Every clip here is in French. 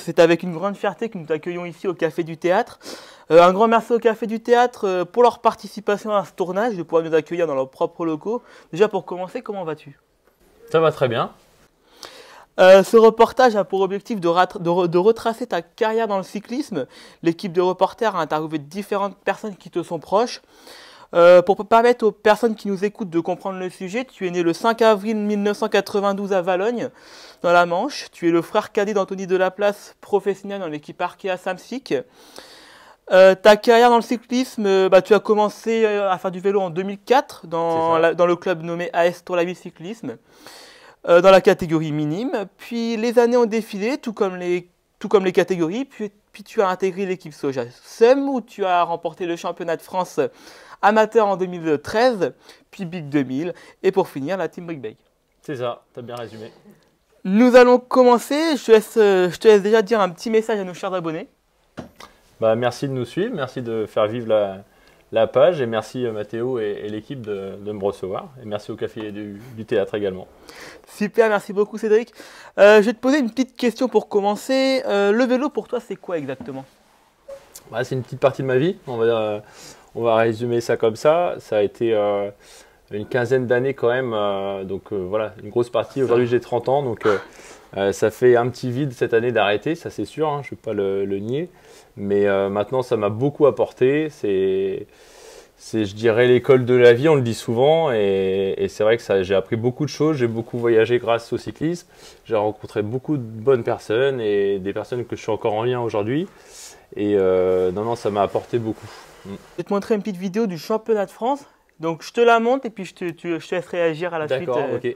C'est avec une grande fierté que nous t'accueillons ici au Café du Théâtre. Un grand merci au Café du Théâtre pour leur participation à ce tournage, de pouvoir nous accueillir dans leurs propres locaux. Déjà pour commencer, comment vas-tu? Ça va très bien. Ce reportage a pour objectif de retracer ta carrière dans le cyclisme. L'équipe de reporters a interviewé différentes personnes qui te sont proches. Pour permettre aux personnes qui nous écoutent de comprendre le sujet, tu es né le 5 avril 1992 à Valognes, dans la Manche. Tu es le frère cadet d'Anthony Delaplace, professionnel dans l'équipe Arkea Samsic. Ta carrière dans le cyclisme, tu as commencé à faire du vélo en 2004 dans le club nommé AS Tour la Vie Cyclisme, dans la catégorie minime. Puis les années ont défilé, tout comme les catégories. Puis tu as intégré l'équipe Soja Sem, où tu as remporté le championnat de France amateur en 2013, puis Big 2000, et pour finir, la Team Brickbag. C'est ça, tu as bien résumé. Nous allons commencer. Je te laisse déjà dire un petit message à nos chers abonnés. Merci de nous suivre, merci de faire vivre la page, et merci Mathéo et l'équipe de me recevoir. Et merci au Café du Théâtre également. Super, merci beaucoup Cédric. Je vais te poser une petite question pour commencer. Le vélo pour toi, c'est quoi exactement? C'est une petite partie de ma vie, on va résumer ça comme ça. Ça a été une quinzaine d'années quand même, voilà, une grosse partie. Aujourd'hui j'ai 30 ans, donc ça fait un petit vide cette année d'arrêter, ça c'est sûr, hein, je ne vais pas le nier. Mais maintenant ça m'a beaucoup apporté, c'est je dirais l'école de la vie, on le dit souvent, et c'est vrai que j'ai appris beaucoup de choses, j'ai beaucoup voyagé grâce au cyclisme, j'ai rencontré beaucoup de bonnes personnes et des personnes que je suis encore en lien aujourd'hui, et non, ça m'a apporté beaucoup. Je vais te montrer une petite vidéo du championnat de France. Donc je te la montre et puis je te laisse réagir à la suite. D'accord, ok. Cédric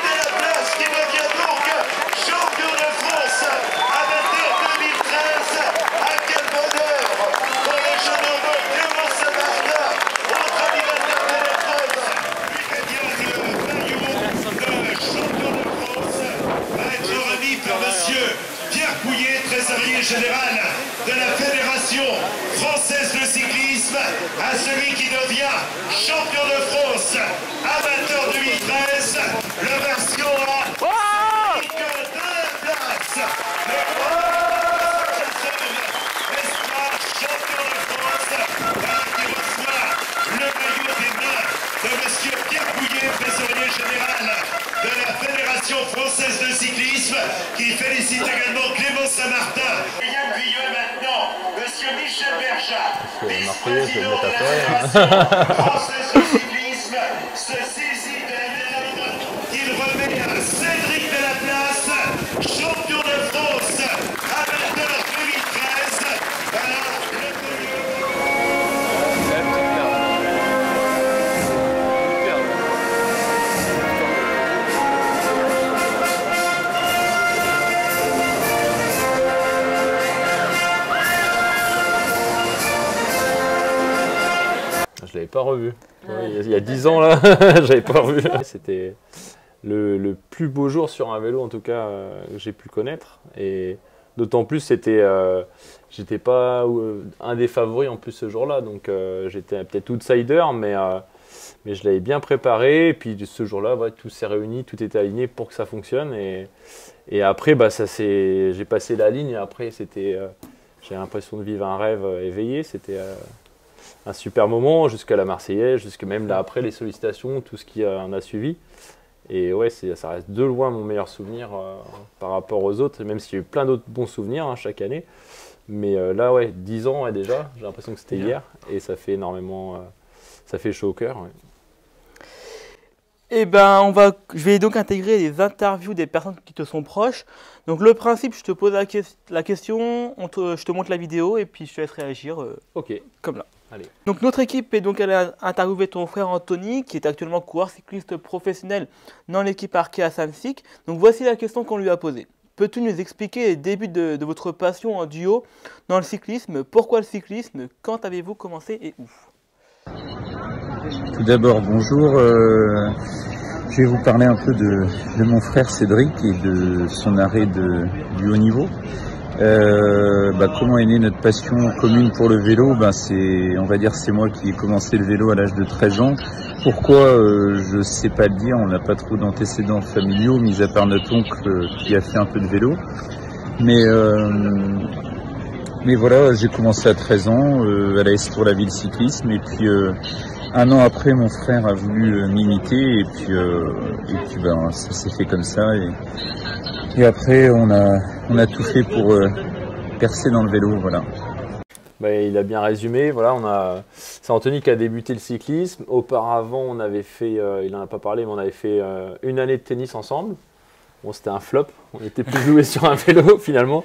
Delaplace qui devient donc champion de France amateur 2013. À quel bonheur pour le jeune homme Clément Saint-Martin, autre animateur de l'épreuve. Lui qui gagne le maillot de champion de France va être remis par monsieur Pierre Pouillet, trésorier général de la Fédération française de cyclisme, à celui qui devient champion de France amateur 2013, le version A. Cédric Delaplace, le champion de France, qui reçoit le maillot des mains de monsieur Pierre Pouillet, trésorier général de la Fédération française de cyclisme, qui félicite également Clément Saint-Martin. Yann Vuilleux maintenant, monsieur Michel Berjat, vice-président de la Fédération française de cyclisme, se saisit de la médaille qu'il remet à Cédric Delaplace, champion de France, amateur 2013. Alors, Je l'avais pas revu. Ouais, il y a 10 ans là, j'avais pas revu. C'était le plus beau jour sur un vélo en tout cas que j'ai pu connaître. Et d'autant plus j'étais pas un des favoris en plus ce jour-là. Donc j'étais peut-être outsider, mais je l'avais bien préparé. Et puis ce jour-là, tout s'est réuni, tout était aligné pour que ça fonctionne. Et après, j'ai passé la ligne. Et après, j'ai l'impression de vivre un rêve éveillé. C'était un super moment jusqu'à la Marseillaise, jusqu'à même là après les sollicitations, tout ce qui en a suivi. Et ouais, ça reste de loin mon meilleur souvenir par rapport aux autres, même s'il y a eu plein d'autres bons souvenirs hein, chaque année. Mais là, ouais, 10 ans ouais, déjà, j'ai l'impression que c'était hier, et ça fait énormément, ça fait chaud au cœur. Ouais. Eh ben, je vais donc intégrer les interviews des personnes qui te sont proches. Donc le principe, je te pose la question, je te montre la vidéo et puis je te laisse réagir Ok. comme là. Allez. Donc notre équipe est donc allée interviewer ton frère Anthony, qui est actuellement coureur cycliste professionnel dans l'équipe Arkea Samsic. Donc voici la question qu'on lui a posée. Peux-tu nous expliquer les débuts de votre passion en duo dans le cyclisme? Pourquoi le cyclisme? Quand avez-vous commencé et où? Tout d'abord, bonjour. Je vais vous parler un peu de mon frère Cédric et de son arrêt du haut niveau. Comment est née notre passion commune pour le vélo? On va dire c'est moi qui ai commencé le vélo à l'âge de 13 ans. Pourquoi? Je sais pas le dire, on n'a pas trop d'antécédents familiaux, mis à part notre oncle qui a fait un peu de vélo. Mais voilà, j'ai commencé à 13 ans à l'AS pour la ville cyclisme, et puis un an après, mon frère a voulu m'imiter, et puis ça s'est fait comme ça. Et après, on a tout fait pour percer dans le vélo, voilà. Il a bien résumé. Voilà, c'est Anthony qui a débuté le cyclisme. Auparavant, on avait fait, il n'en a pas parlé, mais on avait fait une année de tennis ensemble. Bon, c'était un flop. On était plus doués sur un vélo finalement.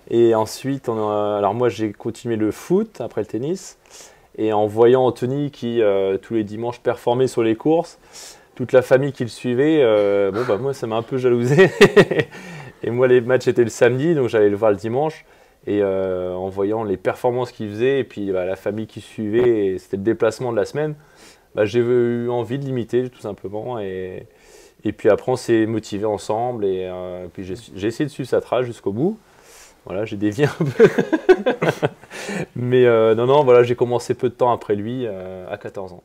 Et ensuite, alors moi, j'ai continué le foot après le tennis. Et en voyant Anthony qui, tous les dimanches, performait sur les courses, toute la famille qui le suivait, moi, ça m'a un peu jalousé. Et moi, les matchs étaient le samedi, donc j'allais le voir le dimanche. Et en voyant les performances qu'il faisait, et puis la famille qui suivait, et c'était le déplacement de la semaine, j'ai eu envie de l'imiter, tout simplement. Et puis après, on s'est motivés ensemble, et puis j'ai essayé de suivre sa trace jusqu'au bout. Voilà, j'ai dévié un peu. Mais voilà, j'ai commencé peu de temps après lui, à 14 ans.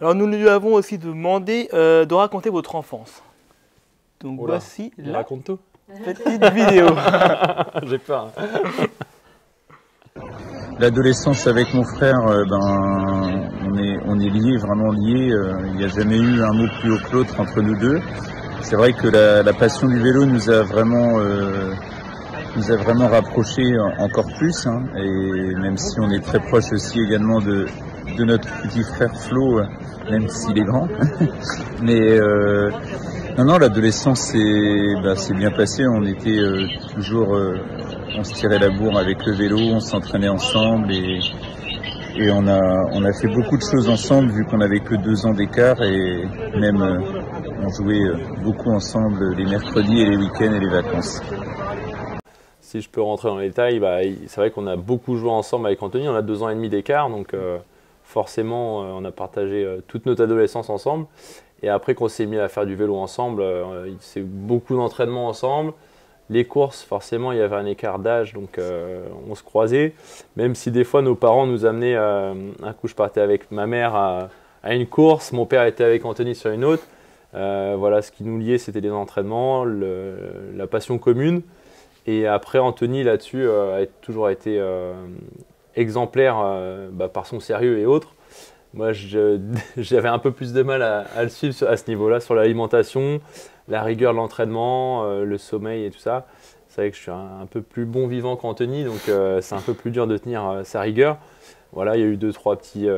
Alors nous lui avons aussi demandé de raconter votre enfance. Donc voici la raconte tout. Petite vidéo. J'ai peur. L'adolescence avec mon frère, on est liés, vraiment liés. Il n'y a jamais eu un mot plus haut que l'autre entre nous deux. C'est vrai que la passion du vélo nous a vraiment rapprochés encore plus. Hein, et même si on est très proche aussi également de notre petit frère Flo, même s'il est grand. Mais l'adolescence s'est bien passé. On était toujours... on se tirait la bourre avec le vélo, on s'entraînait ensemble et on a fait beaucoup de choses ensemble vu qu'on n'avait que 2 ans d'écart, et même on jouait beaucoup ensemble les mercredis et les week-ends et les vacances. Si je peux rentrer dans les détails, c'est vrai qu'on a beaucoup joué ensemble avec Anthony, on a 2 ans et demi d'écart, donc forcément on a partagé toute notre adolescence ensemble. Et après qu'on s'est mis à faire du vélo ensemble, c'est beaucoup d'entraînement ensemble. Les courses, forcément, il y avait un écart d'âge, donc on se croisait. Même si des fois, nos parents nous amenaient, un coup je partais avec ma mère à une course, mon père était avec Anthony sur une autre. Voilà, ce qui nous liait, c'était les entraînements, la passion commune. Et après, Anthony, là-dessus, a toujours été exemplaire par son sérieux et autres. Moi, j'avais un peu plus de mal à le suivre à ce niveau-là, sur l'alimentation, la rigueur de l'entraînement, le sommeil et tout ça. C'est vrai que je suis un peu plus bon vivant qu'Anthony, donc c'est un peu plus dur de tenir sa rigueur. Voilà, il y a eu 2-3 petits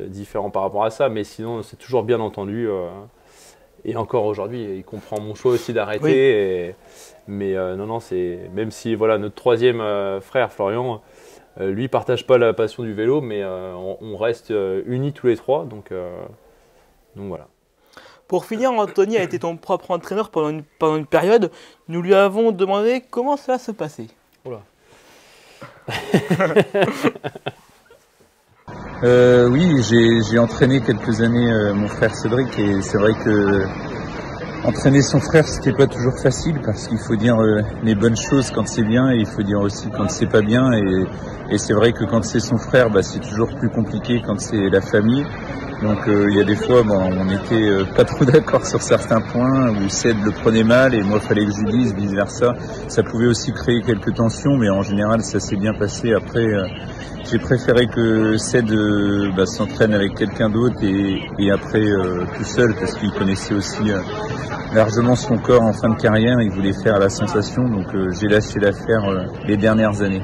différends par rapport à ça, mais sinon, c'est toujours bien entendu. Et encore aujourd'hui, il comprend mon choix aussi d'arrêter. Oui. Mais même si voilà, notre troisième frère, Florian, lui partage pas la passion du vélo, mais on reste unis tous les trois, donc voilà. Pour finir, Anthony a été ton propre entraîneur pendant une période. Nous lui avons demandé comment cela se passait. Oula. Oui, j'ai entraîné quelques années mon frère Cédric, et c'est vrai que Entraîner son frère, c'était pas toujours facile parce qu'il faut dire les bonnes choses quand c'est bien et il faut dire aussi quand c'est pas bien. Et c'est vrai que quand c'est son frère, bah, c'est toujours plus compliqué quand c'est la famille. Donc il y a des fois, bon, on n'était pas trop d'accord sur certains points où Ced le prenait mal et moi fallait que je lui dise, vice versa. Ça pouvait aussi créer quelques tensions, mais en général ça s'est bien passé. Après, j'ai préféré que Ced s'entraîne avec quelqu'un d'autre et après tout seul parce qu'il connaissait aussi largement son corps en fin de carrière. Il voulait faire la sensation, donc j'ai lâché l'affaire les dernières années.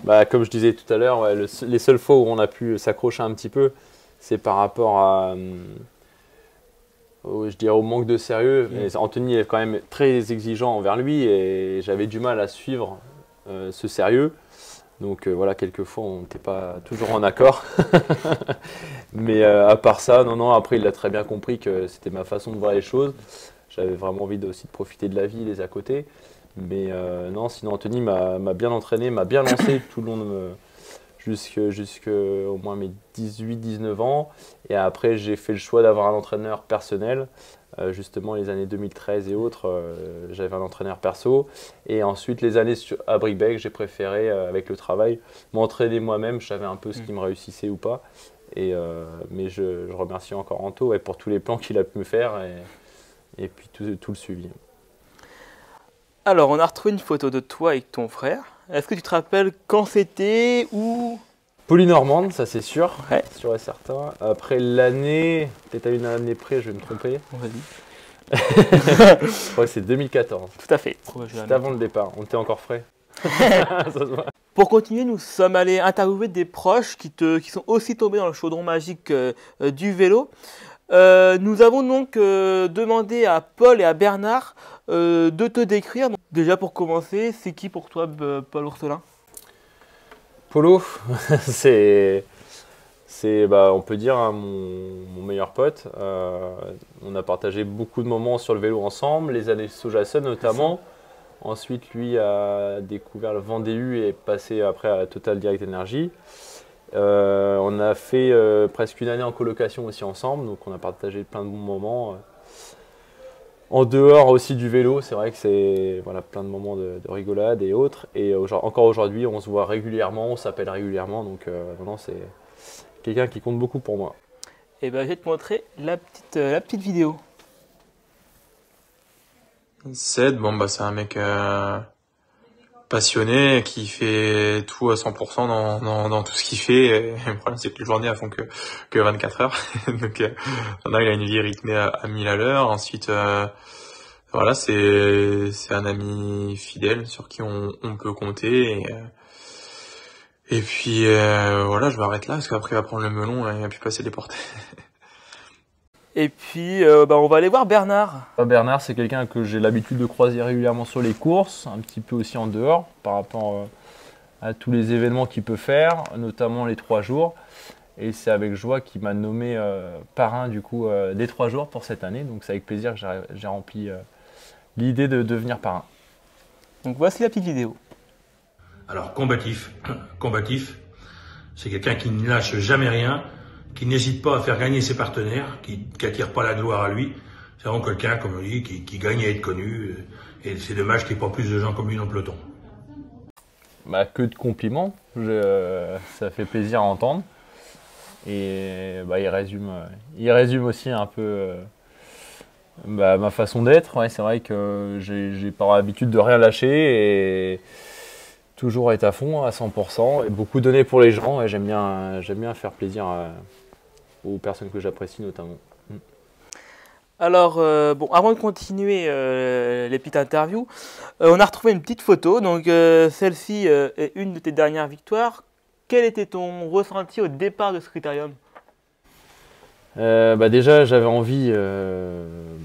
Bah, comme je disais tout à l'heure, ouais, les seules fois où on a pu s'accrocher un petit peu, c'est par rapport à, je dirais, au manque de sérieux. Mais Anthony est quand même très exigeant envers lui et j'avais du mal à suivre ce sérieux. Donc voilà, quelquefois on n'était pas toujours en accord. Mais à part ça, non, après il a très bien compris que c'était ma façon de voir les choses. J'avais vraiment envie aussi de profiter de la vie, les à côté. Mais non, sinon Anthony m'a bien entraîné, m'a bien lancé tout le long de jusque au moins mes 18-19 ans. Et après, j'ai fait le choix d'avoir un entraîneur personnel. Justement, les années 2013 et autres, j'avais un entraîneur perso. Et ensuite, les années à Brickbeck, j'ai préféré, avec le travail, m'entraîner moi-même. Je savais un peu ce qui me réussissait ou pas. Mais je remercie encore Anto pour tous les plans qu'il a pu me faire et puis tout le suivi. Alors, on a retrouvé une photo de toi avec ton frère. Est-ce que tu te rappelles quand c'était, où? Polynormande, ça c'est sûr, Ouais. sûr et certain. Après l'année, peut-être à une année près, je vais me tromper. Vas-y. Je crois que c'est 2014. Tout à fait. C'était avant le départ, on était encore frais. Ça se voit. Pour continuer, nous sommes allés interviewer des proches qui sont aussi tombés dans le chaudron magique du vélo. Nous avons donc demandé à Paul et à Bernard de te décrire. Donc, déjà pour commencer, c'est qui pour toi Paul Ourselin? Polo, c'est on peut dire hein, mon meilleur pote. On a partagé beaucoup de moments sur le vélo ensemble, les années Sojasun notamment. Ensuite, lui a découvert le Vendée U et est passé après à Total Direct Energy. On a fait presque une année en colocation aussi ensemble, donc on a partagé plein de bons moments. En dehors aussi du vélo, c'est vrai que c'est voilà, plein de moments de rigolade et autres. Et encore aujourd'hui, on se voit régulièrement, on s'appelle régulièrement, donc vraiment c'est quelqu'un qui compte beaucoup pour moi. Et ben, je vais te montrer la petite vidéo. Ced, c'est un mec passionné qui fait tout à 100% dans tout ce qu'il fait. Et le problème, c'est que les journées elles font que 24 heures. Donc, maintenant, il a une vie rythmée à 1000 à l'heure. Ensuite, voilà, c'est un ami fidèle sur qui on peut compter. Et puis, voilà, je m'arrête là parce qu'après, il va prendre le melon et il va plus passer les portes. Et puis, on va aller voir Bernard. Bernard, c'est quelqu'un que j'ai l'habitude de croiser régulièrement sur les courses, un petit peu aussi en dehors, par rapport à tous les événements qu'il peut faire, notamment les 3 jours. Et c'est avec joie qu'il m'a nommé parrain du coup des 3 jours pour cette année. Donc c'est avec plaisir que j'ai rempli l'idée de devenir parrain. Donc voici la petite vidéo. Alors combatif, c'est quelqu'un qui ne lâche jamais rien, qui n'hésite pas à faire gagner ses partenaires, qui attire pas la gloire à lui. C'est vraiment quelqu'un, comme on dit, qui gagne à être connu. Et c'est dommage qu'il n'y ait pas plus de gens comme lui dans le peloton. Que de compliments, ça fait plaisir à entendre. Et il résume aussi un peu ma façon d'être. Ouais, c'est vrai que j'ai pas l'habitude de rien lâcher et toujours être à fond, à 100%, et beaucoup donner pour les gens. Et j'aime bien faire plaisir aux personnes que j'apprécie notamment. Alors, avant de continuer les petites interviews, on a retrouvé une petite photo. Donc, celle-ci est une de tes dernières victoires. Quel était ton ressenti au départ de ce critérium? Déjà, j'avais envie,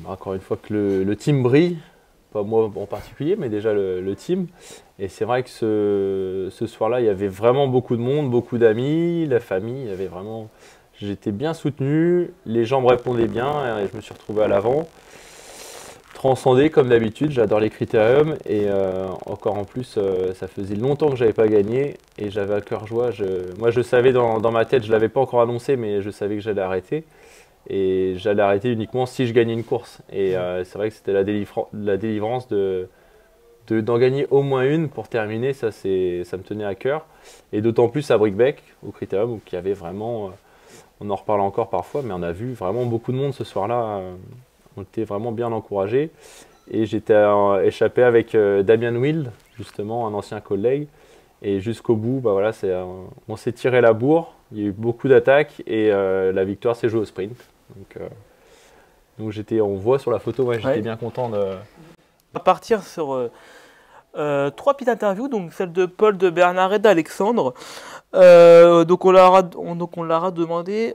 encore une fois, que le team brille. Pas moi en particulier, mais déjà le team. Et c'est vrai que ce soir-là, il y avait vraiment beaucoup de monde, beaucoup d'amis, la famille. J'étais bien soutenu, les gens me répondaient bien et je me suis retrouvé à l'avant. Transcendé comme d'habitude, j'adore les critériums et encore en plus, ça faisait longtemps que je n'avais pas gagné et j'avais à cœur joie. Moi, je savais dans ma tête, je ne l'avais pas encore annoncé, mais je savais que j'allais arrêter. Et j'allais arrêter uniquement si je gagnais une course. Et c'est vrai que c'était la délivrance d'en gagner au moins une pour terminer. Ça me tenait à cœur. Et d'autant plus à Brickbeck, au Critérium, où il y avait vraiment, on en reparle encore parfois, mais on a vu vraiment beaucoup de monde ce soir-là. On était vraiment bien encouragés. Et j'étais échappé avec Damien Wild, justement, un ancien collègue. Et jusqu'au bout, bah voilà, on s'est tiré la bourre. Il y a eu beaucoup d'attaques et la victoire s'est jouée au sprint. Donc on voit sur la photo, ouais, j'étais bien content de. On va partir sur 3 petites interviews, donc celle de Paul, de Bernard et d'Alexandre. Donc on leur a demandé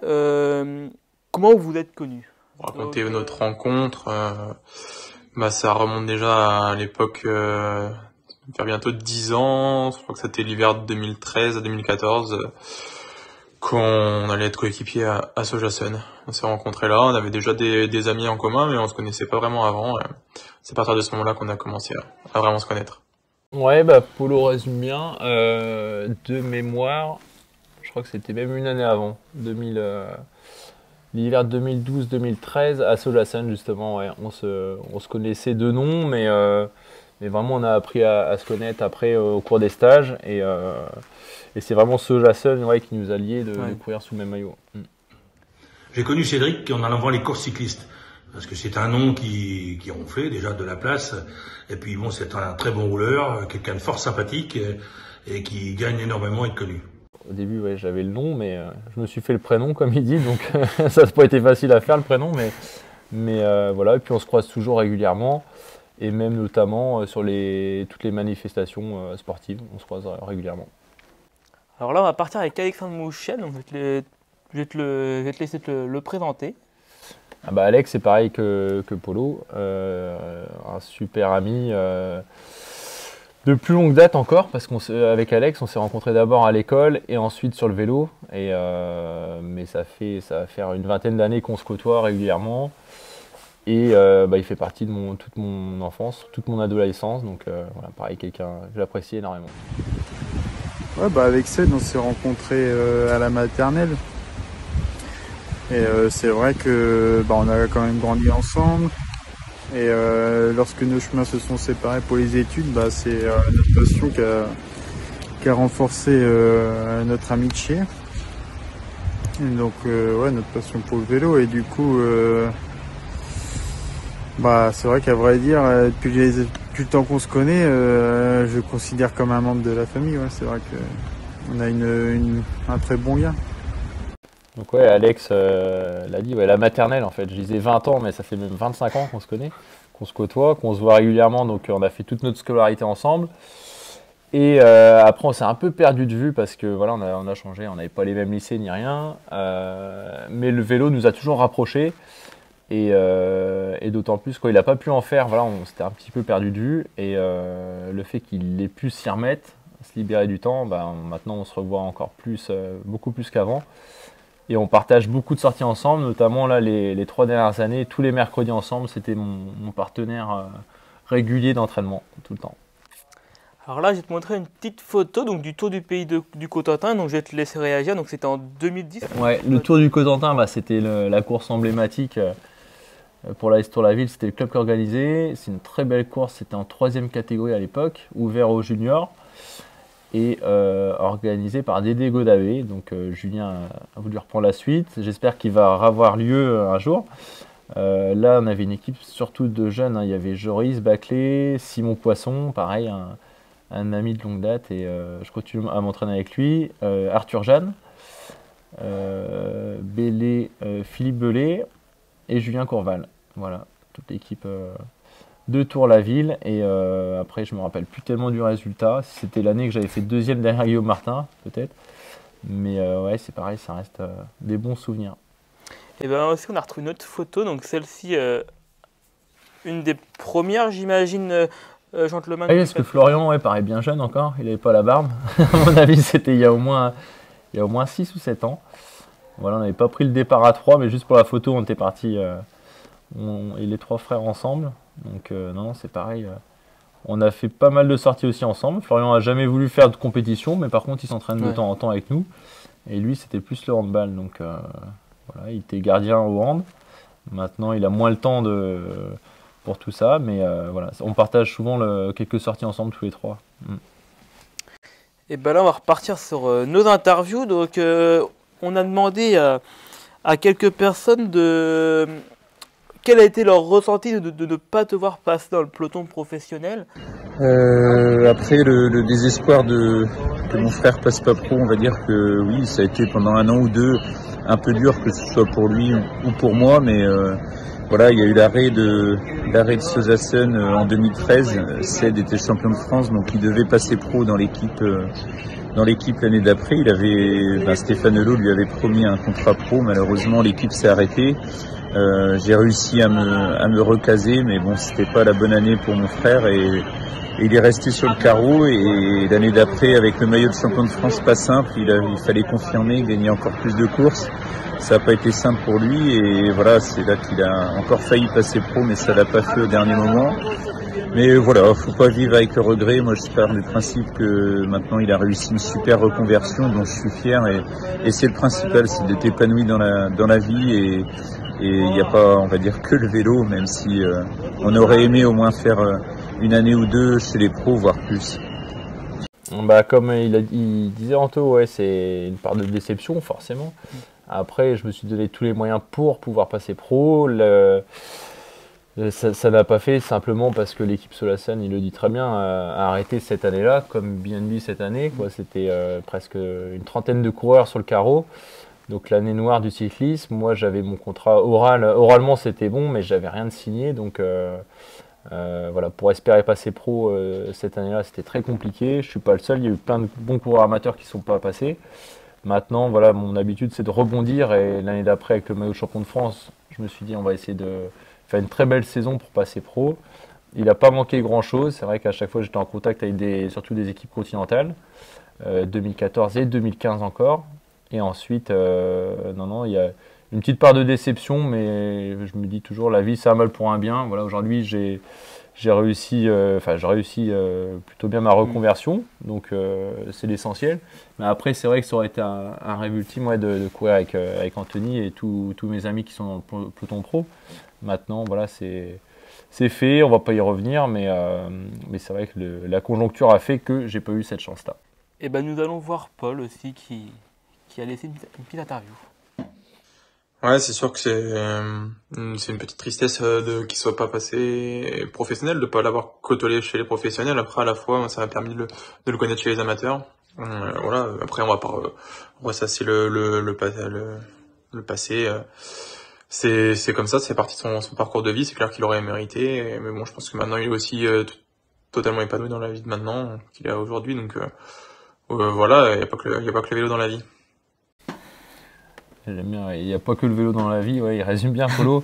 comment vous êtes connus. Pour raconter notre rencontre, ça remonte déjà à l'époque, ça va faire bientôt 10 ans, je crois que c'était l'hiver de 2013 à 2014, quand on allait être coéquipier à Sojasun. On s'est rencontrés là, on avait déjà des amis en commun, mais on se connaissait pas vraiment avant. C'est à partir de ce moment-là qu'on a commencé à vraiment se connaître. Ouais, Polo résume bien. De mémoire, je crois que c'était même une année avant, l'hiver 2012-2013, à Sojasun justement. Ouais. On se connaissait de nom, mais vraiment on a appris à se connaître après au cours des stages. Et c'est vraiment Sojasun qui nous a liés de courir sous le même maillot. J'ai connu Cédric en allant voir les courses cyclistes. Parce que c'est un nom qui ronflait déjà de la place. Et puis bon, c'est un très bon rouleur, quelqu'un de fort sympathique et qui gagne énormément à être connu. Au début, j'avais le nom, mais je me suis fait le prénom, comme il dit. Donc ça n'a pas été facile à faire, le prénom. Mais voilà, et puis on se croise toujours régulièrement. Et même notamment sur toutes les manifestations sportives, on se croise régulièrement. Alors là, on va partir avec Alexandre Mouchel. Donc je vais te laisser le présenter. Alex, c'est pareil que Polo, un super ami de plus longue date encore, parce qu'avec Alex, on s'est rencontrés d'abord à l'école et ensuite sur le vélo. Mais ça va faire une vingtaine d'années qu'on se côtoie régulièrement. Et il fait partie de toute mon enfance, toute mon adolescence. Donc voilà, pareil, quelqu'un que j'apprécie énormément. Ouais, avec Ced, on s'est rencontrés à la maternelle. Et c'est vrai que on a quand même grandi ensemble. Et lorsque nos chemins se sont séparés pour les études, c'est notre passion qui a renforcé notre amitié. Et donc notre passion pour le vélo. Et du coup, c'est vrai qu'à vrai dire, depuis le temps qu'on se connaît, je le considère comme un membre de la famille. Ouais, c'est vrai qu'on a un très bon lien. Donc Alex l'a dit, la maternelle en fait, je disais 20 ans, mais ça fait même 25 ans qu'on se connaît, qu'on se côtoie, qu'on se voit régulièrement, donc on a fait toute notre scolarité ensemble. Et après on s'est un peu perdu de vue parce que voilà, on a changé, on n'avait pas les mêmes lycées ni rien, mais le vélo nous a toujours rapprochés, et d'autant plus quand il n'a pas pu en faire, voilà, on s'était un petit peu perdu de vue, et le fait qu'il ait pu s'y remettre, se libérer du temps, maintenant on se revoit encore plus, beaucoup plus qu'avant. Et on partage beaucoup de sorties ensemble, notamment là les 3 dernières années, tous les mercredis ensemble, c'était mon partenaire régulier d'entraînement, tout le temps. Alors là, je vais te montrer une petite photo donc, du Tour du pays du Cotentin, donc je vais te laisser réagir, donc c'était en 2010. Ouais, le Tour du Cotentin, c'était la course emblématique pour la Tour la Ville, c'était le club qui organisait, c'est une très belle course, c'était en 3e catégorie à l'époque, ouvert aux juniors. Et organisé par Dédé Godavé. Donc Julien a voulu reprendre la suite. J'espère qu'il va avoir lieu un jour. Là, on avait une équipe surtout de jeunes. Il y avait Joris Baclé, Simon Poisson, pareil, un ami de longue date. Et je continue à m'entraîner avec lui. Arthur Jeanne, Philippe Belay et Julien Courval. Voilà, toute l'équipe de Tour-la-Ville. Et après, je me rappelle plus tellement du résultat. C'était l'année que j'avais fait 2e derrière Guillaume Martin, peut-être. Mais c'est pareil, ça reste des bons souvenirs. Et aussi, on a retrouvé une autre photo. Donc celle-ci, une des premières, j'imagine, gentleman. Oui, parce que Florian paraît bien jeune encore. Il n'avait pas la barbe. À mon avis, c'était il y a au moins 6 ou 7 ans. Voilà, on n'avait pas pris le départ à 3, mais juste pour la photo, on était partis, et les 3 frères ensemble. Donc non, c'est pareil. On a fait pas mal de sorties aussi ensemble. Florian n'a jamais voulu faire de compétition, mais par contre, il s'entraîne de temps en temps avec nous. Et lui, c'était plus le handball. Donc Voilà, il était gardien au hand. Maintenant, il a moins le temps pour tout ça, mais voilà, on partage souvent quelques sorties ensemble tous les trois. Et ben là, on va repartir sur nos interviews. Donc, on a demandé à quelques personnes quel a été leur ressenti de ne pas te voir passer dans le peloton professionnel. Après le désespoir que mon frère passe pas pro, on va dire que oui, ça a été pendant 1 an ou 2 un peu dur, que ce soit pour lui ou pour moi, mais voilà, il y a eu l'arrêt de Sosassen en 2013. Ced était champion de France, donc il devait passer pro dans l'équipe l'année d'après. Stéphane Hello lui avait promis un contrat pro. Malheureusement, l'équipe s'est arrêtée. J'ai réussi à me recaser, mais bon, c'était pas la bonne année pour mon frère et il est resté sur le carreau. Et l'année d'après, avec le maillot de champion de France, pas simple. Il fallait confirmer, gagner encore plus de courses. Ça n'a pas été simple pour lui et voilà, c'est là qu'il a encore failli passer pro, mais ça l'a pas fait au dernier moment. Mais voilà, faut pas vivre avec le regret. Moi, je pars du principe que maintenant il a réussi une super reconversion dont je suis fier et c'est le principal, c'est d'être épanoui dans la vie et il n'y a pas, on va dire, que le vélo, même si on aurait aimé au moins faire 1 année ou 2 chez les pros, voire plus. Bah, comme il disait Anto, ouais, c'est une part de déception forcément. Après, je me suis donné tous les moyens pour pouvoir passer pro. Ça n'a pas fait simplement parce que l'équipe Sosassen, il le dit très bien, a arrêté cette année-là, comme BNB cette année. C'était presque une trentaine de coureurs sur le carreau. Donc l'année noire du cyclisme. Moi, j'avais mon contrat oral. Oralement, c'était bon, mais j'avais rien de signé. Donc voilà, pour espérer passer pro cette année-là, c'était très compliqué. Je suis pas le seul. Il y a eu plein de bons coureurs amateurs qui ne sont pas passés. Maintenant, voilà, mon habitude, c'est de rebondir. Et l'année d'après, avec le maillot de champion de France, je me suis dit, on va essayer de faire une très belle saison pour passer pro. Il n'a pas manqué grand-chose. C'est vrai qu'à chaque fois, j'étais en contact avec surtout des équipes continentales, 2014 et 2015 encore. Et ensuite, il y a une petite part de déception, mais je me dis toujours, la vie, c'est un mal pour un bien. Voilà, aujourd'hui, j'ai réussi plutôt bien ma reconversion, donc c'est l'essentiel. Mais après, c'est vrai que ça aurait été un rêve ultime, ouais, de courir avec Anthony et tous mes amis qui sont dans le peloton pro. Maintenant, voilà, c'est fait, on va pas y revenir, mais c'est vrai que la conjoncture a fait que j'ai pas eu cette chance-là. Et ben, nous allons voir Paul aussi qui a laissé une petite interview. Ouais, c'est sûr que c'est une petite tristesse qu'il soit pas passé professionnel, de pas l'avoir côtoyé chez les professionnels. Après, à la fois, ça m'a permis de le connaître chez les amateurs. Voilà. Après, on va pas ressasser le passé. C'est comme ça, c'est parti de son parcours de vie. C'est clair qu'il aurait mérité. Mais bon, je pense que maintenant, il est aussi totalement épanoui dans la vie de maintenant qu'il a aujourd'hui. Donc voilà, il y a pas que le vélo dans la vie. J'aime bien, il n'y a pas que le vélo dans la vie, ouais, il résume bien Polo.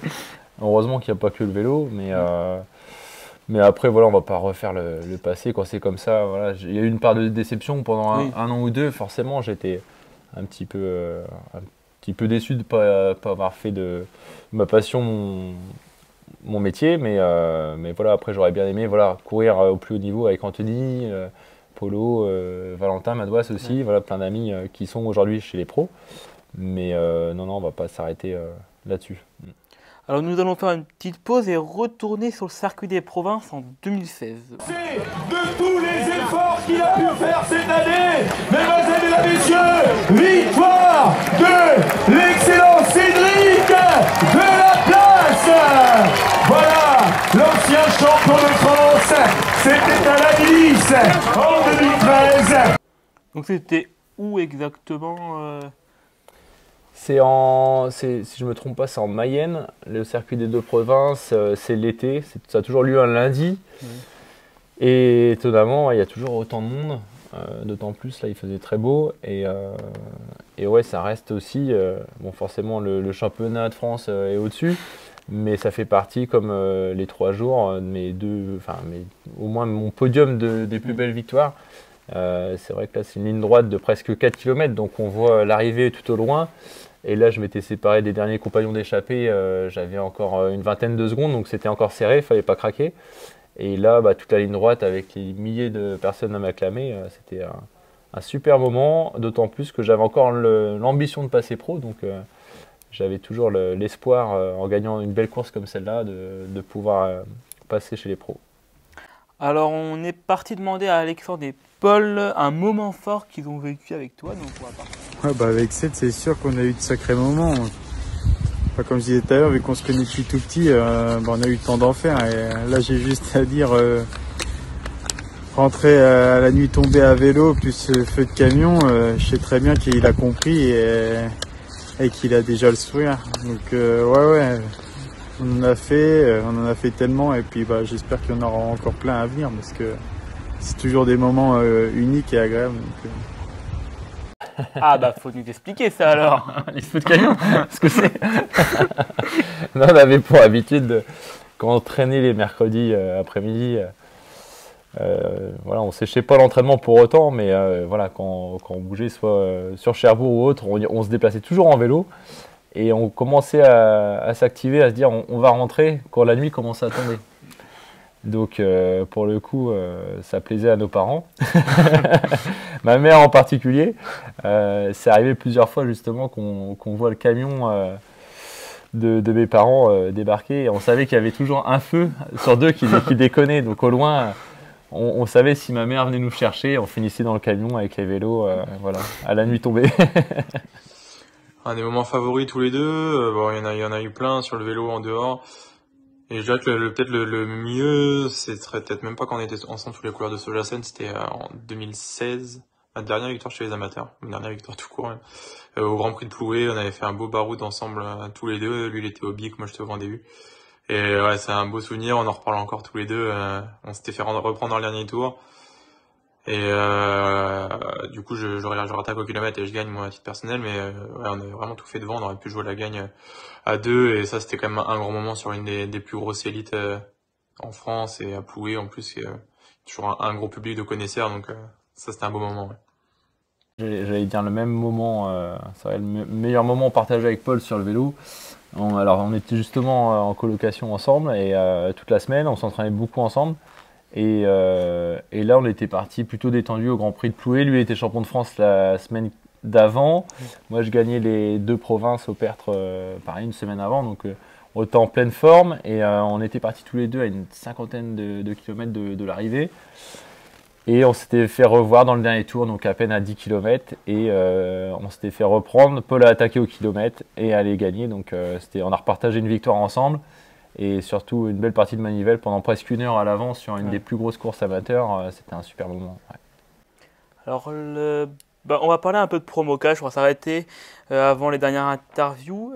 Heureusement qu'il n'y a pas que le vélo, mais après, voilà, on ne va pas refaire le passé quand c'est comme ça. Voilà. Il y a eu une part de déception pendant un an ou 2, forcément, j'étais un petit peu déçu de ne pas avoir fait de ma passion mon métier, mais voilà, après, j'aurais bien aimé courir au plus haut niveau avec Anthony, Polo, Valentin, Madouas aussi, voilà, plein d'amis qui sont aujourd'hui chez les pros. Mais non, on va pas s'arrêter là-dessus. Alors nous allons faire une petite pause et retourner sur le circuit des provinces en 2016. De tous les efforts qu'il a pu faire cette année, mesdemoiselles et messieurs, victoire de l'excellent Cédric de la Place. Voilà, l'ancien champion de France, c'était à la Nice en 2013. Donc c'était où exactement si je me trompe pas, c'est en Mayenne, le circuit des 2 provinces, c'est l'été, ça a toujours lieu un lundi. Et étonnamment, il y a toujours autant de monde, d'autant plus là il faisait très beau. Et ouais, ça reste aussi, bon forcément le championnat de France est au-dessus, mais ça fait partie comme les 3 jours, au moins mon podium des plus belles victoires. C'est vrai que là c'est une ligne droite de presque 4 km, donc on voit l'arrivée tout au loin. Et là je m'étais séparé des derniers compagnons d'échappée, j'avais encore une vingtaine de secondes, donc c'était encore serré, il ne fallait pas craquer. Et là toute la ligne droite avec les milliers de personnes à m'acclamer, c'était un super moment, d'autant plus que j'avais encore l'ambition de passer pro, donc j'avais toujours l'espoir, en gagnant une belle course comme celle-là, de pouvoir passer chez les pros. Alors, on est parti demander à Alexandre et Paul un moment fort qu'ils ont vécu avec toi. Donc on va partir. Ouais, bah avec Seth, c'est sûr qu'on a eu de sacrés moments. Enfin, comme je disais tout à l'heure, vu qu'on se connaît depuis tout petit, on a eu le temps d'en faire. Et là, j'ai juste à dire, rentrer à la nuit tombée à vélo, plus feu de camion, je sais très bien qu'il a compris et qu'il a déjà le sourire. Donc ouais, on en a fait tellement, et puis bah, j'espère qu'il y en aura encore plein à venir, parce que c'est toujours des moments uniques et agréables. Donc, Ah bah faut nous expliquer ça alors. Les feux de camion, ce que c'est. Non, on avait pour habitude, quand on traînait les mercredis après-midi, voilà, on séchait pas l'entraînement pour autant, mais voilà, quand on bougeait soit sur Cherbourg ou autre, on se déplaçait toujours en vélo et on commençait à s'activer, à se dire on va rentrer quand la nuit commençait à tomber. Donc pour le coup, ça plaisait à nos parents, ma mère en particulier. C'est arrivé plusieurs fois justement qu'on voit le camion de mes parents débarquer, et on savait qu'il y avait toujours un feu sur deux qui déconnait. Donc au loin, on savait si ma mère venait nous chercher, on finissait dans le camion avec les vélos, voilà, à la nuit tombée. Un des moments favoris tous les deux, bon, il y en a eu plein sur le vélo en dehors. Et je dirais que peut-être le mieux, ce serait peut-être même pas quand on était ensemble sous les couleurs de Sojacen, c'était en 2016, ma dernière victoire chez les amateurs, ma dernière victoire tout court, même. Au Grand Prix de Ploué, on avait fait un beau baroud ensemble tous les deux, lui il était au bic, moi j'étais au grand début. Et ouais, c'est un beau souvenir, on en reparle encore tous les deux, on s'était fait reprendre dans le dernier tour. Et du coup, je rattaque au kilomètre et je gagne moi à titre personnel, mais ouais, on avait vraiment tout fait devant, on aurait pu jouer la gagne à deux, et ça c'était quand même un grand moment sur une des plus grosses élites en France, et à Ploué en plus, toujours un gros public de connaisseurs, donc ça c'était un beau moment. Ouais. J'allais dire le même moment, ça va être le meilleur moment partagé avec Paul sur le vélo. Alors on était justement en colocation ensemble, et toute la semaine on s'entraînait beaucoup ensemble. Et là, on était parti plutôt détendu au Grand Prix de Ploué. Lui était champion de France la semaine d'avant. Moi, je gagnais les 2 provinces au Pertre, pareil, une semaine avant. Donc, on était en pleine forme. Et on était partis tous les deux à une 50aine de kilomètres de l'arrivée. Et on s'était fait revoir dans le dernier tour, donc à peine à 10 km. Et on s'était fait reprendre. Paul a attaqué au kilomètre et allait gagner. Donc, on a repartagé une victoire ensemble. Et surtout une belle partie de manivelle pendant presque 1 heure à l'avance sur une des plus grosses courses amateurs. C'était un super moment. Ouais. Alors on va parler un peu de Promocash, on va s'arrêter avant les dernières interviews.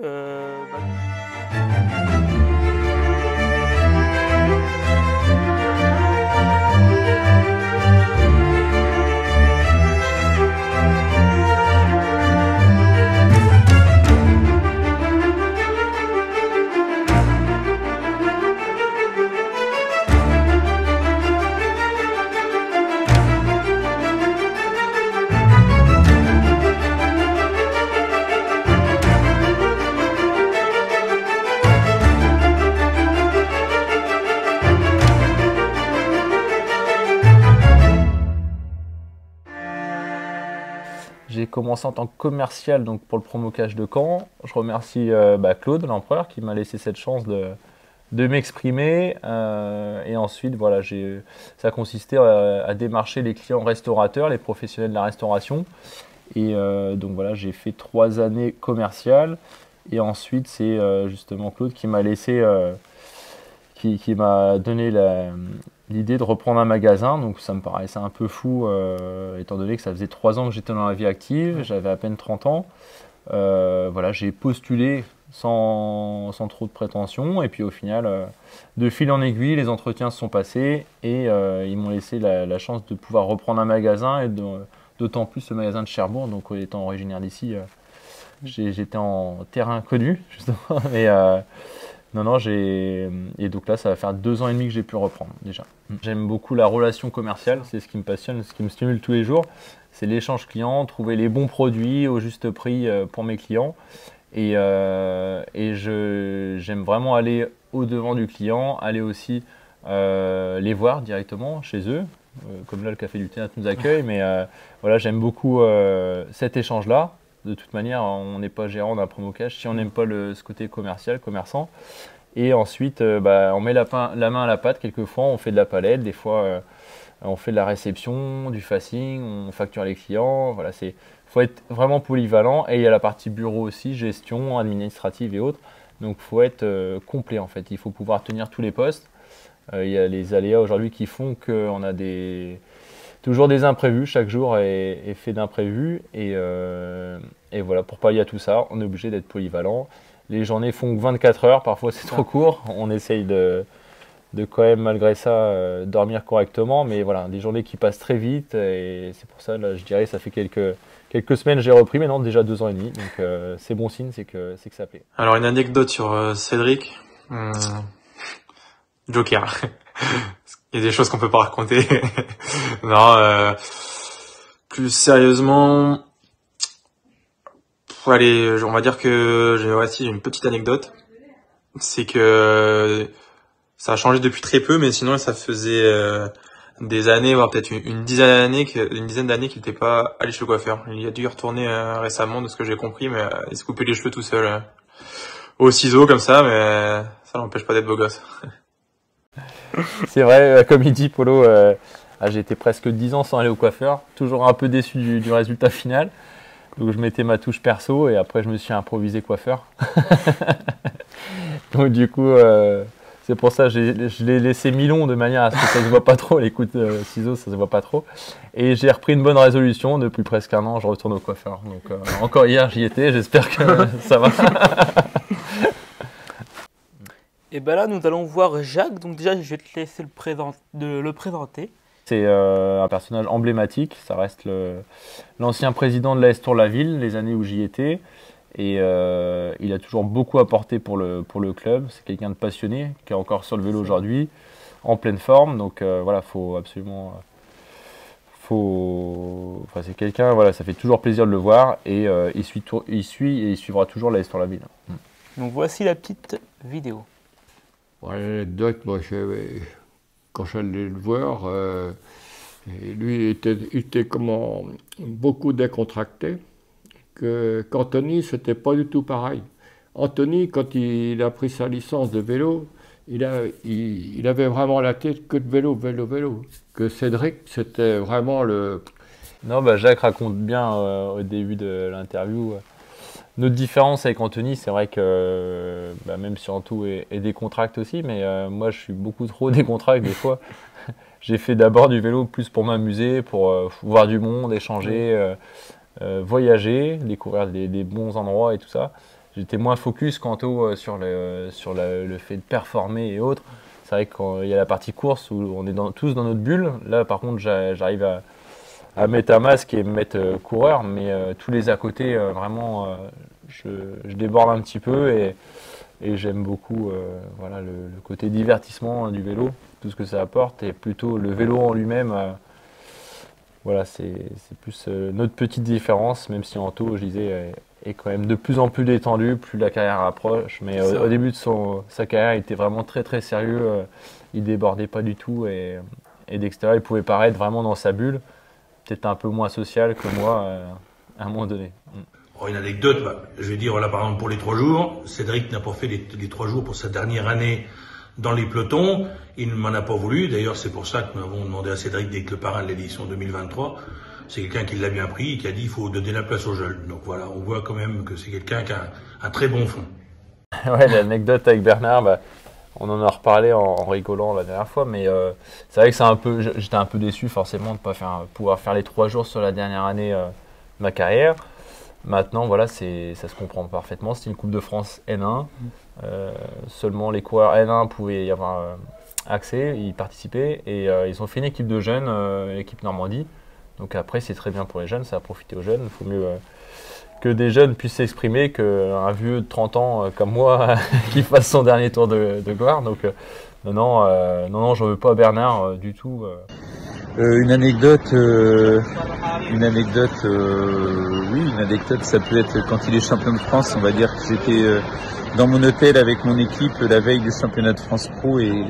J'ai commencé en tant que commercial donc pour le Promocash de Caen. Je remercie Claude, l'empereur, qui m'a laissé cette chance de m'exprimer. Et ensuite, voilà, ça consistait à démarcher les clients restaurateurs, les professionnels de la restauration. Et donc voilà, j'ai fait 3 années commerciales. Et ensuite, c'est justement Claude qui m'a laissé, qui m'a donné l'idée de reprendre un magasin. Donc ça me paraissait un peu fou, étant donné que ça faisait 3 ans que j'étais dans la vie active, j'avais à peine 30 ans. Voilà, j'ai postulé sans trop de prétention, et puis au final, de fil en aiguille, les entretiens se sont passés, et ils m'ont laissé la chance de pouvoir reprendre un magasin, et d'autant plus le magasin de Cherbourg. Donc étant originaire d'ici, j'étais en terrain connu, justement. Mais non, et donc là, ça va faire 2 ans et demi que j'ai pu reprendre déjà. J'aime beaucoup la relation commerciale, c'est ce qui me passionne, ce qui me stimule tous les jours. C'est l'échange client, trouver les bons produits au juste prix pour mes clients. Et j'aime vraiment aller au-devant du client, aller aussi les voir directement chez eux. Comme là, le Café du Théâtre nous accueille. Mais voilà, j'aime beaucoup cet échange-là, De toute manière, on n'est pas gérant d'un promo cash si on n'aime pas ce côté commerçant. Et ensuite, on met la main à la pâte. Quelquefois, on fait de la palette. Des fois, on fait de la réception, du facing, on facture les clients. Voilà, faut être vraiment polyvalent. Et il y a la partie bureau aussi, gestion, administrative et autres. Donc, il faut être complet en fait. Il faut pouvoir tenir tous les postes. Il y a les aléas aujourd'hui qui font qu'on a toujours des imprévus. Chaque jour est fait d'imprévus. Et voilà, pour pallier à tout ça, on est obligé d'être polyvalent. Les journées font que 24 heures, parfois c'est trop court. On essaye de quand même, malgré ça, dormir correctement. Mais voilà, des journées qui passent très vite. Et c'est pour ça, là, je dirais, ça fait quelques semaines j'ai repris, mais non, déjà 2 ans et demi. Donc c'est bon signe, c'est que ça plaît. Alors une anecdote sur Cédric. Joker. Il y a des choses qu'on peut pas raconter. Non, plus sérieusement, allez, on va dire que j'ai une petite anecdote. C'est que ça a changé depuis très peu, mais sinon ça faisait des années, voire peut-être une dizaine d'années qu'il n'était pas allé chez le coiffeur. Il a dû y retourner récemment, de ce que j'ai compris, mais il se coupait les cheveux tout seul au ciseau comme ça, mais ça l'empêche pas d'être beau gosse. C'est vrai, comme il dit Polo, j'ai été presque 10 ans sans aller au coiffeur, toujours un peu déçu du résultat final. Donc je mettais ma touche perso et après je me suis improvisé coiffeur. Donc du coup, c'est pour ça que je l'ai laissé mi-long de manière à ce que ça se voit pas trop, les coups de ciseaux ça se voit pas trop. Et j'ai repris une bonne résolution, depuis presque 1 an je retourne au coiffeur. Donc encore hier j'y étais, j'espère que ça va. Et ben là, nous allons voir Jacques. Donc déjà, je vais te laisser le présenter. C'est un personnage emblématique. Ça reste l'ancien président de l'AS Tour-la-Ville, les années où j'y étais. Et il a toujours beaucoup apporté pour le club. C'est quelqu'un de passionné, qui est encore sur le vélo aujourd'hui, en pleine forme. Donc voilà, faut absolument... Enfin, c'est quelqu'un, voilà, ça fait toujours plaisir de le voir. Et il suit et il suivra toujours l'AS Tour-la-Ville. Donc voici la petite vidéo. Bon, l'anecdote, moi, quand j'allais le voir, lui était comment, beaucoup décontracté, qu'Anthony, c'était pas du tout pareil. Anthony, quand il a pris sa licence de vélo, il avait vraiment la tête que de vélo. Que Cédric, c'était vraiment le... Non, Jacques raconte bien au début de l'interview. Notre différence avec Anthony, c'est vrai que même si Antou est décontracté aussi, mais moi je suis beaucoup trop décontracté des fois. J'ai fait d'abord du vélo plus pour m'amuser, pour voir du monde, échanger, voyager, découvrir des bons endroits et tout ça. J'étais moins focus qu'Anto sur le fait de performer et autres. C'est vrai qu'il y a la partie course où on est tous dans notre bulle. Là par contre j'arrive à mettre un masque et me mettre coureur, mais tous les à côté, vraiment, je déborde un petit peu et j'aime beaucoup voilà, le côté divertissement du vélo, tout ce que ça apporte, et plutôt le vélo en lui-même, voilà, c'est plus notre petite différence, même si Anto, je disais, est quand même de plus en plus détendu, plus la carrière approche, mais au début de sa carrière, il était vraiment très très sérieux, il débordait pas du tout, et d'extérieur, il pouvait paraître vraiment dans sa bulle, peut-être un peu moins social que moi à un moment donné. Une anecdote, je vais dire, là par exemple pour les 3 jours, Cédric n'a pas fait les 3 jours pour sa dernière année dans les pelotons, il ne m'en a pas voulu, d'ailleurs c'est pour ça que nous avons demandé à Cédric d'être le parrain de l'édition 2023, c'est quelqu'un qui l'a bien pris et qui a dit il faut donner la place aux jeunes, donc voilà, on voit quand même que c'est quelqu'un qui a un très bon fond. Ouais, l'anecdote avec Bernard, on en a reparlé en rigolant la dernière fois, mais c'est vrai que j'étais un peu déçu forcément de ne pas pouvoir faire les 3 jours sur la dernière année de ma carrière. Maintenant, voilà, ça se comprend parfaitement. C'était une Coupe de France N1. Seulement les coureurs N1 pouvaient y avoir accès, y participer. Et ils ont fait une équipe de jeunes, l'équipe Normandie. Donc après, c'est très bien pour les jeunes, ça a profité aux jeunes. Il faut mieux que des jeunes puissent s'exprimer qu'un vieux de 30 ans comme moi qui fasse son dernier tour de gloire. Donc non, j'en veux pas à Bernard du tout. Une anecdote, ça peut être quand il est champion de France. On va dire que j'étais dans mon hôtel avec mon équipe la veille du championnat de France Pro et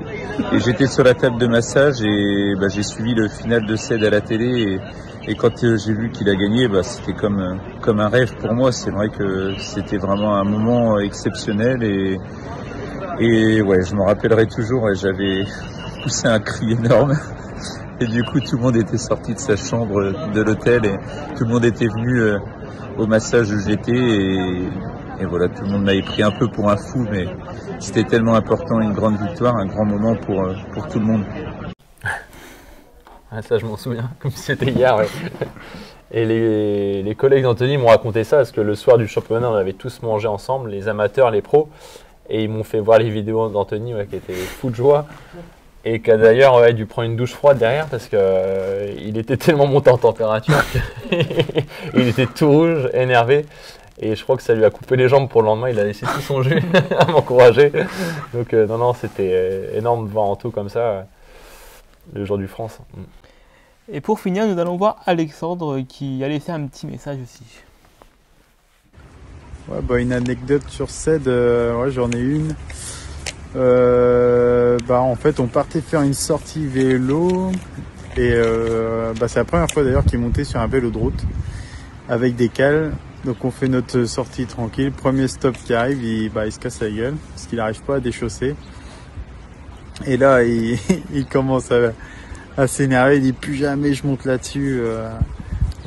j'étais sur la table de massage et j'ai suivi le final de CED à la télé Et quand j'ai vu qu'il a gagné, bah, c'était comme un rêve pour moi. C'est vrai que c'était vraiment un moment exceptionnel et ouais, je me rappellerai toujours. Ouais, j'avais poussé un cri énorme et du coup tout le monde était sorti de sa chambre de l'hôtel et tout le monde était venu au massage où j'étais et voilà, tout le monde m'avait pris un peu pour un fou, mais c'était tellement important, une grande victoire, un grand moment pour tout le monde. Ah, ça, je m'en souviens, comme si c'était hier. Ouais. Et les collègues d'Anthony m'ont raconté ça, parce que le soir du championnat, on avait tous mangé ensemble, les amateurs, les pros, et ils m'ont fait voir les vidéos d'Anthony qui étaient fou de joie, et qui a d'ailleurs dû prendre une douche froide derrière, parce qu'il était tellement monté en température qu'il était tout rouge, énervé. Et je crois que ça lui a coupé les jambes pour le lendemain, il a laissé tout son jus à m'encourager. Donc non, c'était énorme de voir Anto comme ça, le jour du France. Et pour finir, nous allons voir Alexandre qui a laissé un petit message aussi. Ouais, bah, une anecdote sur CED, ouais, j'en ai une. En fait, on partait faire une sortie vélo et c'est la première fois d'ailleurs qu'il montait sur un vélo de route avec des cales. Donc on fait notre sortie tranquille. Premier stop qui arrive, il se casse la gueule parce qu'il n'arrive pas à déchausser. Et là, il commence à s'énerver. Il dit plus jamais je monte là-dessus.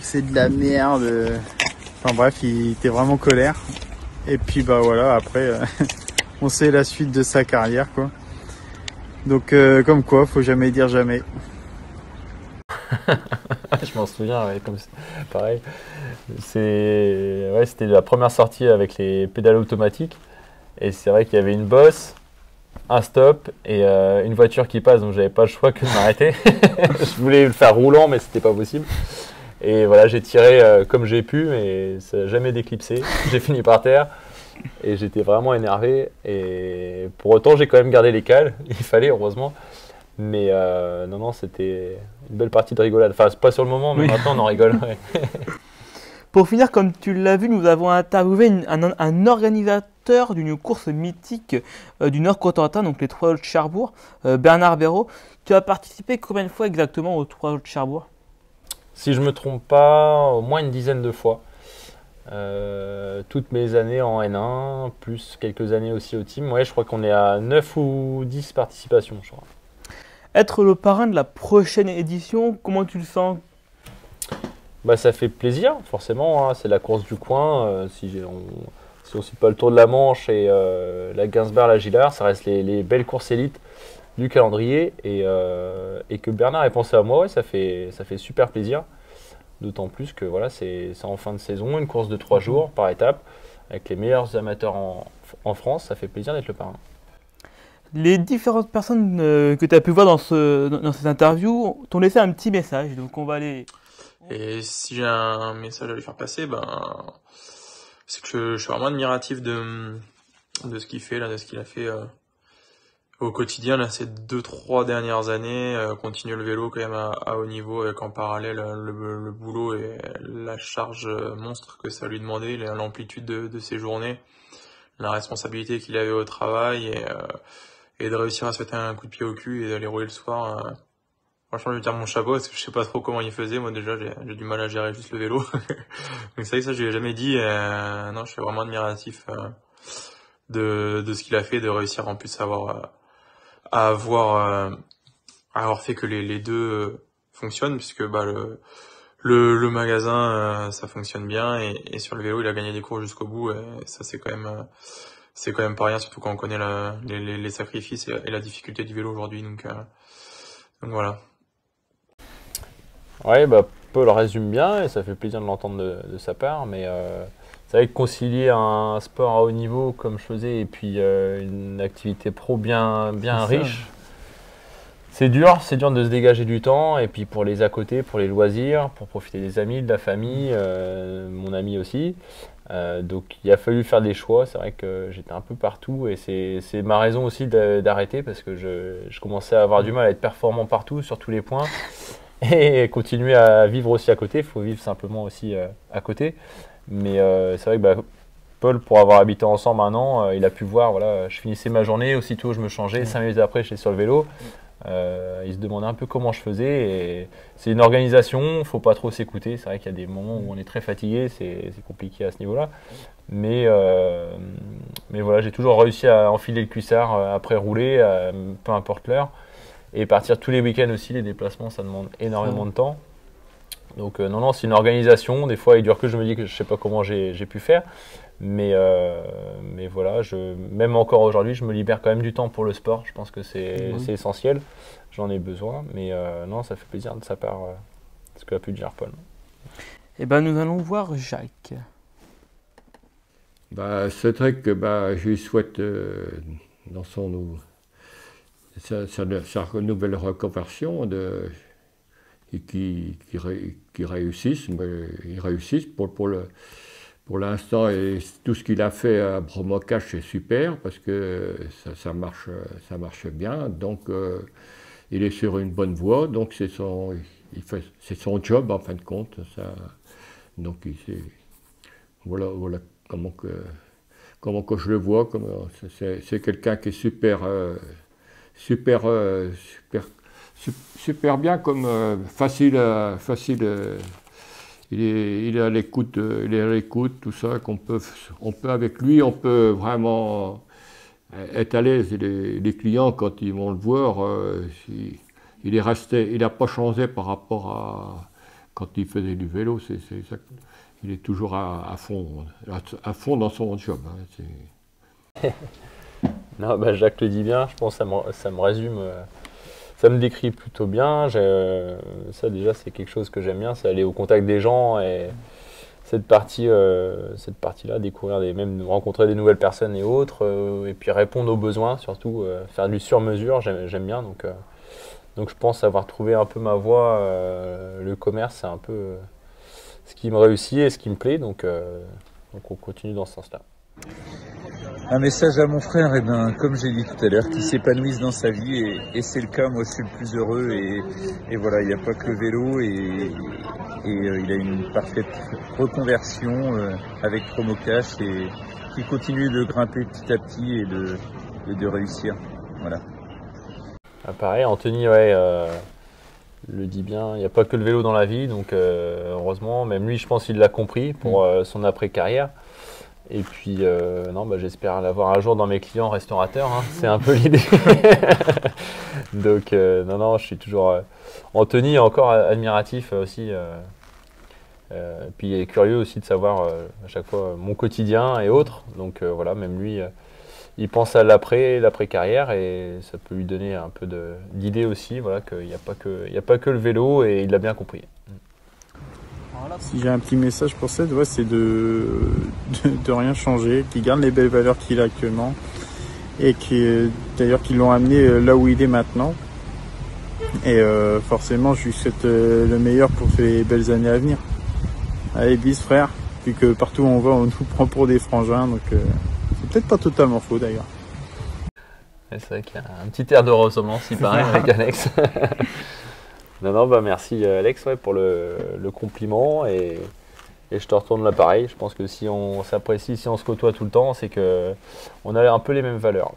C'est de la merde. Enfin bref, il était vraiment colère. Et puis voilà, après, on sait la suite de sa carrière, quoi. Donc comme quoi, faut jamais dire jamais. Je m'en souviens, comme pareil. C'était la première sortie avec les pédales automatiques. Et c'est vrai qu'il y avait une bosse, un stop et une voiture qui passe, donc j'avais pas le choix que de m'arrêter. Je voulais le faire roulant, mais c'était pas possible. Et voilà, j'ai tiré comme j'ai pu, mais ça n'a jamais déclipsé. J'ai fini par terre et j'étais vraiment énervé. Et pour autant, j'ai quand même gardé les cales. Il fallait, heureusement. Mais non, c'était une belle partie de rigolade. Enfin, c'est pas sur le moment, mais maintenant on en rigole. Ouais. Pour finir, comme tu l'as vu, nous avons interviewé un organisateur d'une course mythique du Nord-Cotentin, donc les 3 de Cherbourg, Bernard Béraud. Tu as participé combien de fois exactement aux 3 de Cherbourg? Si je ne me trompe pas, au moins une dizaine de fois. Toutes mes années en N1, plus quelques années aussi au team. Ouais, je crois qu'on est à 9 ou 10 participations, je crois. Être le parrain de la prochaine édition, comment tu le sens? Ça fait plaisir, forcément. Hein. C'est la course du coin. Si on ne suit pas le Tour de la Manche et la Gainsbourg, la Gillard, ça reste les belles courses élites du calendrier. Et que Bernard ait pensé à moi, ouais, ça fait super plaisir. D'autant plus que voilà, c'est en fin de saison, une course de 3 jours par étape, avec les meilleurs amateurs en France. Ça fait plaisir d'être le parrain. Les différentes personnes que tu as pu voir dans cette interview t'ont laissé un petit message, donc on va aller... Et si j'ai un message à lui faire passer, c'est que je suis vraiment admiratif de ce qu'il fait, là, de ce qu'il a fait au quotidien, là, ces 2-3 dernières années, continuer le vélo quand même à haut niveau, avec en parallèle le boulot et la charge monstre que ça lui demandait, l'amplitude de ses journées, la responsabilité qu'il avait au travail et de réussir à se mettre un coup de pied au cul et d'aller rouler le soir. Franchement, je vais dire mon chapeau parce que je sais pas trop comment il faisait. Moi, déjà, j'ai du mal à gérer juste le vélo. Donc, c'est vrai que ça, je l'ai jamais dit. Non, je suis vraiment admiratif de ce qu'il a fait, de réussir en plus à avoir fait que les deux fonctionnent, puisque le magasin, ça fonctionne bien, et sur le vélo, il a gagné des courses jusqu'au bout. Et ça, c'est quand même pas rien, surtout quand on connaît les sacrifices et la difficulté du vélo aujourd'hui. Donc voilà. Ouais, Paul résume bien et ça fait plaisir de l'entendre de sa part, mais c'est vrai que concilier un sport à haut niveau comme je faisais et puis une activité pro bien riche, c'est dur de se dégager du temps, et puis pour les à côté, pour les loisirs, pour profiter des amis, de la famille, mon ami aussi. Donc il a fallu faire des choix. C'est vrai que j'étais un peu partout et c'est ma raison aussi d'arrêter, parce que je commençais à avoir du mal à être performant partout, sur tous les points, et continuer à vivre aussi à côté. Il faut vivre simplement aussi à côté. Mais c'est vrai que Paul, pour avoir habité ensemble un an, il a pu voir, voilà, je finissais ma journée, aussitôt je me changeais, 5 minutes après j'étais sur le vélo. Il se demandait un peu comment je faisais. Et c'est une organisation, il ne faut pas trop s'écouter. C'est vrai qu'il y a des moments où on est très fatigué, c'est compliqué à ce niveau-là. Mais voilà, j'ai toujours réussi à enfiler le cuissard après rouler, peu importe l'heure. Et partir tous les week-ends aussi, les déplacements, ça demande énormément de temps. Donc non, c'est une organisation. Des fois, avec du recul, je me dis que je ne sais pas comment j'ai pu faire. Mais voilà, même encore aujourd'hui, je me libère quand même du temps pour le sport. Je pense que c'est essentiel. J'en ai besoin. Mais non, ça fait plaisir de sa part, ce qu'a pu dire Paul. Eh ben, nous allons voir Jacques. C'est vrai que je lui souhaite dans sa nouvelle reconversion et qu'il réussisse. Il réussisse pour l'instant, et tout ce qu'il a fait à Bromocache, c'est super parce que ça marche bien. Donc, il est sur une bonne voie. Donc, c'est son job en fin de compte. Donc, voilà comment que je le vois. C'est quelqu'un qui est super bien, comme facile. Il est à l'écoute, tout ça, on peut avec lui, on peut vraiment être à l'aise. Les clients, quand ils vont le voir, il est resté, il n'a pas changé par rapport à quand il faisait du vélo. Il est toujours à fond dans son job. Non, Jacques le dit bien, je pense que ça me résume. Ça me décrit plutôt bien. Ça déjà, c'est quelque chose que j'aime bien, c'est aller au contact des gens et cette partie-là, découvrir même rencontrer des nouvelles personnes et autres, et puis répondre aux besoins, surtout faire du sur-mesure, j'aime bien. Donc je pense avoir trouvé un peu ma voie. Le commerce, c'est un peu ce qui me réussit et ce qui me plaît. Donc on continue dans ce sens-là. Un message à mon frère, comme j'ai dit tout à l'heure, qu'il s'épanouisse dans sa vie, et c'est le cas. Moi, je suis le plus heureux, et voilà, il n'y a pas que le vélo, et il a une parfaite reconversion avec Promocache, et qui continue de grimper petit à petit et de réussir. Voilà. Pareil, Anthony, le dit bien, il n'y a pas que le vélo dans la vie, donc heureusement, même lui, je pense qu'il l'a compris pour son après-carrière. Et puis, j'espère l'avoir un jour dans mes clients restaurateurs, c'est un peu l'idée. Donc, je suis toujours... Anthony est encore admiratif aussi. Puis il est curieux aussi de savoir à chaque fois mon quotidien et autres. Donc voilà, même lui, il pense à l'après-carrière et ça peut lui donner un peu d'idée aussi, voilà, qu'il n'y a pas que le vélo, et il l'a bien compris. Si j'ai un petit message pour Seth, c'est de rien changer, qu'il garde les belles valeurs qu'il a actuellement, et d'ailleurs qu'ils l'ont amené là où il est maintenant. Et forcément, je lui souhaite le meilleur pour les belles années à venir. Allez, bis frère, vu que partout où on va, on nous prend pour des frangins, donc c'est peut-être pas totalement faux d'ailleurs. C'est vrai qu'il y a un petit air de ressemblance, il paraît, avec Alex. Merci Alex pour le compliment, et je te retourne l'appareil. Je pense que si on s'apprécie, si on se côtoie tout le temps, c'est qu'on a un peu les mêmes valeurs.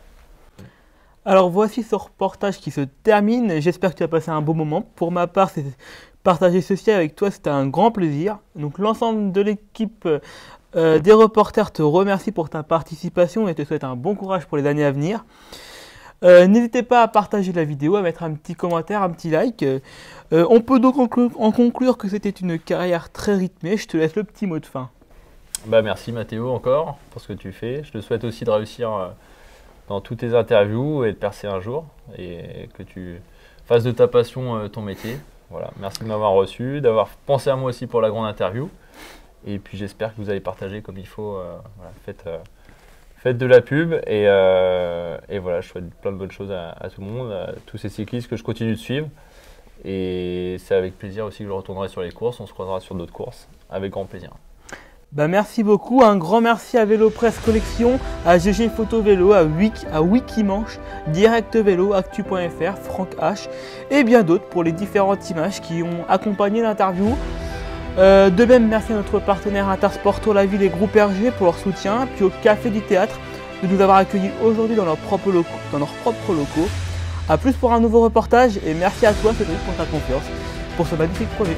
Alors voici ce reportage qui se termine. J'espère que tu as passé un bon moment. Pour ma part, partager ceci avec toi, c'était un grand plaisir. Donc l'ensemble de l'équipe des reporters te remercie pour ta participation et te souhaite un bon courage pour les années à venir. N'hésitez pas à partager la vidéo, à mettre un petit commentaire, un petit like. On peut donc en conclure que c'était une carrière très rythmée. Je te laisse le petit mot de fin. Merci Mathéo encore pour ce que tu fais. Je te souhaite aussi de réussir dans toutes tes interviews et de percer un jour, et que tu fasses de ta passion ton métier. Voilà. Merci de m'avoir reçu, d'avoir pensé à moi aussi pour la grande interview. Et puis j'espère que vous allez partager comme il faut. Faites de la pub, et voilà, je souhaite plein de bonnes choses à tout le monde, à tous ces cyclistes que je continue de suivre. Et c'est avec plaisir aussi que je retournerai sur les courses. On se croisera sur d'autres courses, avec grand plaisir. Merci beaucoup, un grand merci à Vélo Presse Collection, à GG Photo Vélo, à Wikimanche, Direct Vélo, Actu.fr, Franck H et bien d'autres pour les différentes images qui ont accompagné l'interview. De même, merci à notre partenaire Intersporto La Ville et Groupe RG pour leur soutien, puis au Café du Théâtre de nous avoir accueillis aujourd'hui dans leurs propres locaux. A plus pour un nouveau reportage et merci à toi Cédric pour ta confiance pour ce magnifique projet.